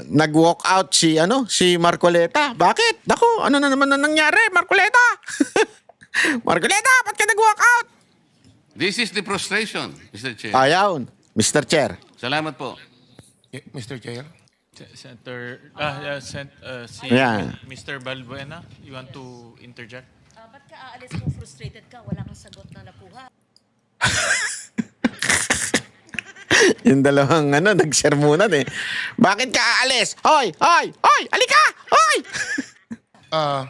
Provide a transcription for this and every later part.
nag-walk out si Marcoleta. Bakit? Naku, ano na naman na nangyari, Marcoleta? Marcoleta, ba't ka nag-walk out? This is the frustration, Mr. Chair. Ayaw, Mr. Chair. Salamat po. Mr. Chair. Senator, si Yeah. Mr. Balbuena, you want to interject? Ba't ka aalis kung frustrated ka? Wala kang sagot na nakuha. Yung dalawang nagsermunan eh. Bakit ka aalis? Hoy! Hoy! Hoy! Alika! Hoy! Ah,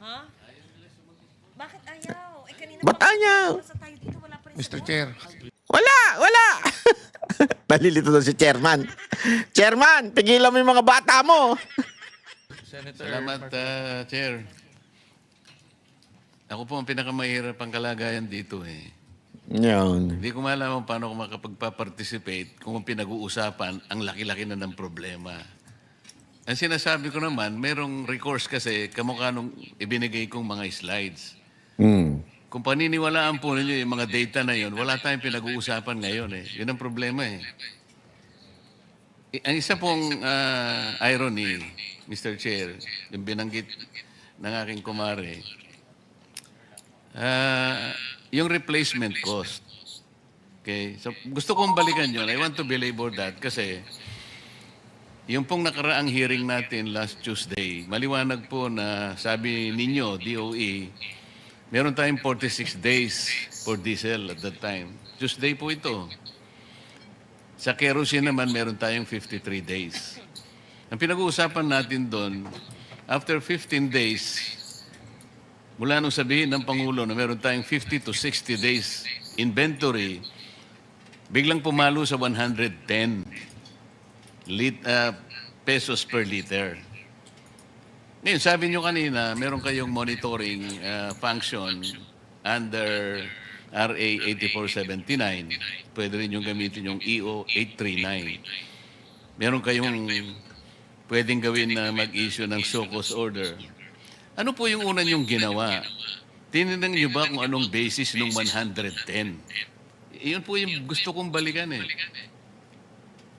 Ha? Bakit ayaw? Eh, kanina Ba't pa- ayaw? Sa tayo dito, wala pa rin Mr. sagot. Chair. Wala! Wala! Nalilito daw si chairman. Chairman, pigilan mo yung mga bata mo. Senator Salamat, Chair. Ako po ang pinakamahirap ang kalagayan dito eh. Yun. Hindi ko malaman paano ako makapagpa-participate kung ang pinag-uusapan ang laki-laki na ng problema. Ang sinasabi ko naman, merong recourse kasi kamukha nung ibinigay kong mga slides. Kung paniniwalaan po ninyo yung mga data na yun, wala tayong pinag-uusapan ngayon eh. Yun ang problema eh. Ang isa pong irony, Mr. Chair, yung binanggit ng aking kumare, yung replacement cost. Okay? So, gusto kong balikan yun. I want to belabor that kasi yung pong nakaraang hearing natin last Tuesday, maliwanag po na sabi ninyo, DOE, meron tayong 46 days for diesel at that time. Tuesday po ito. Sa kerosene naman, meron tayong 53 days. Ang pinag-uusapan natin doon, after 15 days, mula nung sabihin ng Pangulo na meron tayong 50 to 60 days inventory, biglang pumalo sa 110 pesos per liter. Ngayon, sabi nyo kanina, meron kayong monitoring function under RA 8479. Pwede rin yung gamitin yung EO 839. Meron kayong pwedeng gawin na mag-issue ng SOCOS order. Ano po yung una nyong ginawa? Tinignan niyo ba kung anong basis ng 110? Iyon po yung gusto kong balikan eh.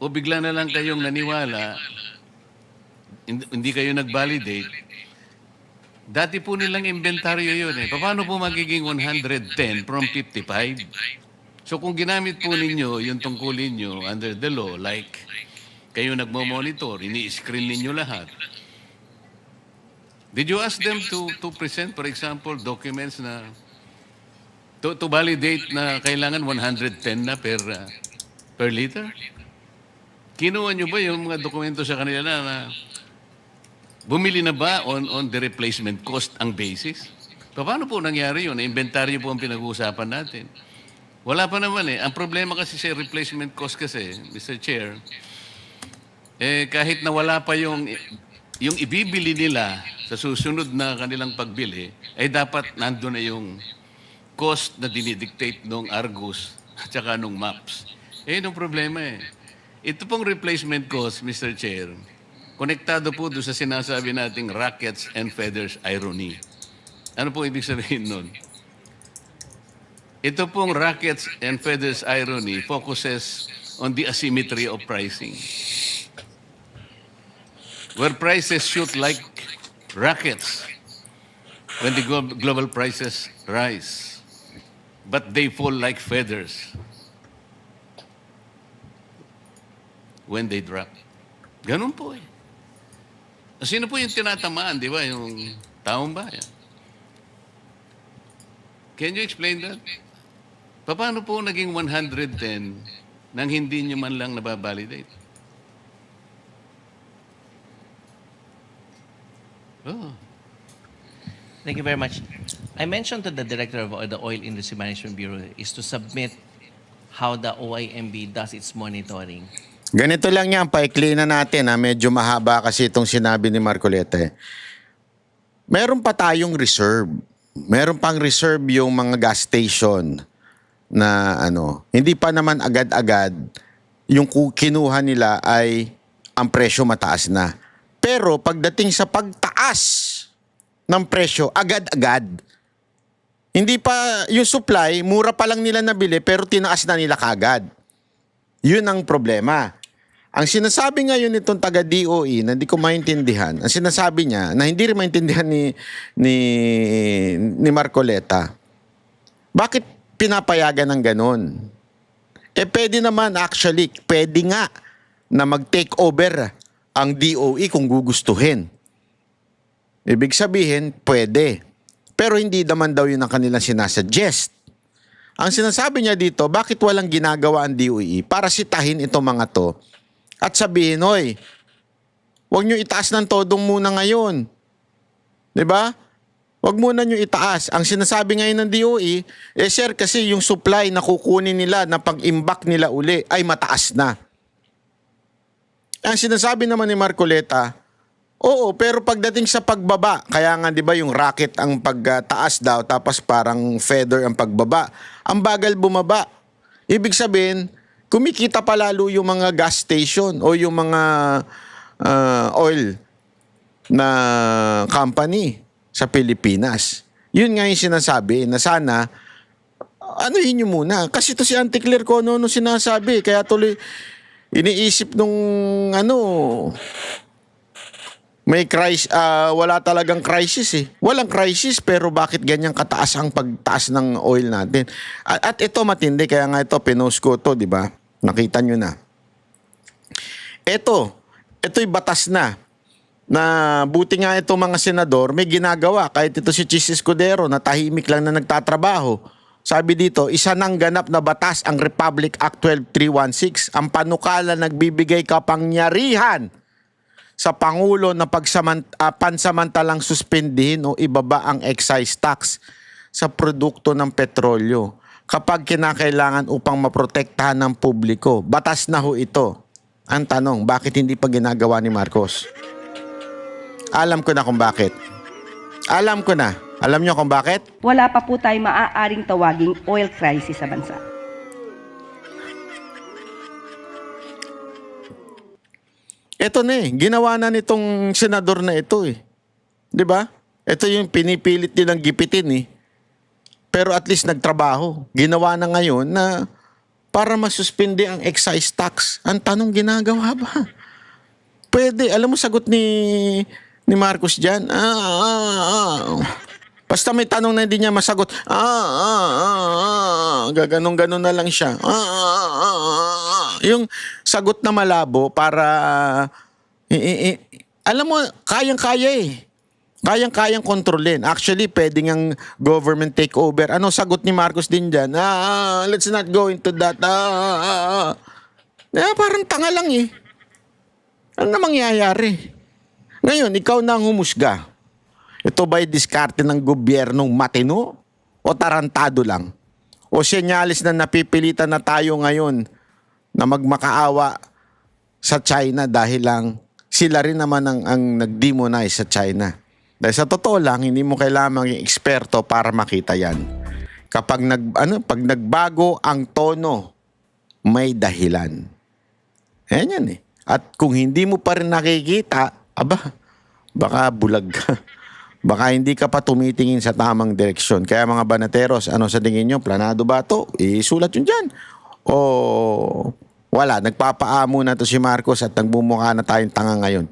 O bigla na lang kayong naniwala, hindi kayo nag-validate, dati po nilang inventaryo yun eh. Paano po magiging 110 from 55? So kung ginamit po ninyo yung tungkulin nyo under the law, like kayo nagmo-monitor, ini-screen ninyo lahat, did you ask them to present, for example, documents na to validate na kailangan 110 na per liter? Kinuha nyo ba yung mga dokumento sa kanila na bumili na ba on the replacement cost ang basis? Paano po nangyari yun? Inventaryo po ang pinag-uusapan natin. Wala pa naman eh. Ang problema kasi sa replacement cost kasi, Mr. Chair, kahit na wala pa yung ibibili nila sa susunod na kanilang pagbili, ay dapat nandun na yung cost na dinidictate nung Argus at saka nung MAPS. Yun ang problema eh. Ito pong replacement cost, Mr. Chair, konektado po doon sa sinasabi nating rackets and feathers irony. Ano po ibig sabihin nun? Ito pong rackets and feathers irony focuses on the asymmetry of pricing. Where prices shoot like rockets when the global prices rise, but they fall like feathers when they drop. Ganun po eh. Sino po yung tinatamaan, di ba? Yung taong bayan. Can you explain that? Paano po naging 110 nang hindi nyo man lang nababalidate? Oh. Thank you very much. I mentioned to the director of the Oil Industry Management Bureau is to submit how the OIMB does its monitoring. Ganito lang yan, paikli na natin medyo mahaba kasi itong sinabi ni Marcoleta eh. Meron pa tayong reserve. Meron pang reserve yung mga gas station na hindi pa naman agad-agad yung kinuha nila ay ang presyo mataas na. Pero pagdating sa pagtaas ng presyo, agad-agad. Hindi pa yung supply, mura pa lang nila nabili pero tinaas na nila kagad. Yun ang problema. Ang sinasabi ngayon nitong taga DOE na hindi ko maintindihan, ang sinasabi niya na hindi rin maintindihan ni Marcoleta, bakit pinapayagan ng ganon? Pwede naman actually, pwede nga na mag-take over ang DOE kung gugustuhin. Ibig sabihin, pwede. Pero hindi naman daw yun ang kanilang sinasuggest. Ang sinasabi niya dito, bakit walang ginagawa ang DOE para sitahin itong mga to at sabihin, hoy, huwag nyo itaas ng todong muna ngayon. 'Di ba? Huwag muna nyo itaas. Ang sinasabi ngayon ng DOE, sir, kasi yung supply na kukunin nila na pag-imbak nila uli ay mataas na. Ang sinasabi naman ni Marcoleta, oo, pero pagdating sa pagbaba, kaya nga 'di ba yung rocket ang pagtaas daw tapos parang feather ang pagbaba. Ang bagal bumaba. Ibig sabihin, kumikita pa lalo yung mga gas station o yung mga oil na company sa Pilipinas. Yun nga yung sinasabi na sana anuhin nyo muna. Kasi to si Auntie Claire ko ano sinasabi. Kaya tuloy iniisip nung may crisis, wala talagang crisis eh. Walang crisis pero bakit ganyan kataas ang pagtaas ng oil natin? At ito matindi, kaya nga ito, pinost ko to, di ba? Nakita nyo na. Ito'y batas na buti nga itong mga senador may ginagawa. Kahit ito si Chis Escudero na tahimik lang na nagtatrabaho. Sabi dito, isa nang ganap na batas ang Republic Act 12316. Ang panukala nagbibigay kapangyarihan sa Pangulo na pansamantalang suspindihin o ibaba ang excise tax sa produkto ng petrolyo kapag kinakailangan upang maprotektahan ng publiko. Batas na ho ito. Ang tanong, bakit hindi pa ginagawa ni Marcos? Alam ko na kung bakit. Alam ko na. Alam nyo kung bakit? Wala pa po tayo maaaring tawaging oil crisis sa bansa. Ito na ginawa na nitong senador na ito 'Di ba? Ito yung pinipilit nilang gipitin Pero at least nagtrabaho. Ginawa na ngayon na para masuspindi ang excise tax. Ang tanong, ginagawa ba? Pwede. Alam mo sagot ni Marcos diyan? Basta may tanong na hindi niya masagot. Gaganong-ganon na lang siya. Yung sagot na malabo para alam mo, kayang-kaya Kayang-kayang kontrolin. Actually, pwedeng ang government takeover. Ano sagot ni Marcos din dyan? Let's not go into that. Parang tanga lang Ano na mangyayari? Ngayon, ikaw na ang humusga. Ito ba'y diskarte ng gobyernong matino? O tarantado lang? O senyalis na napipilitan na tayo ngayon na magmakaawa sa China dahil lang sila rin naman ang nag-demonize sa China. Dahil sa totoo lang, hindi mo kailangan maging eksperto para makita yan. Kapag pag nagbago ang tono, may dahilan. Ayan yan At kung hindi mo pa rin nakikita, baka bulag ka. Baka hindi ka pa tumitingin sa tamang direksyon. Kaya mga banateros, ano sa tingin nyo? Planado ba ito? Isulat yun dyan. O wala, nagpapaamo na to si Marcos at nagbumukha na tayong tanga ngayon.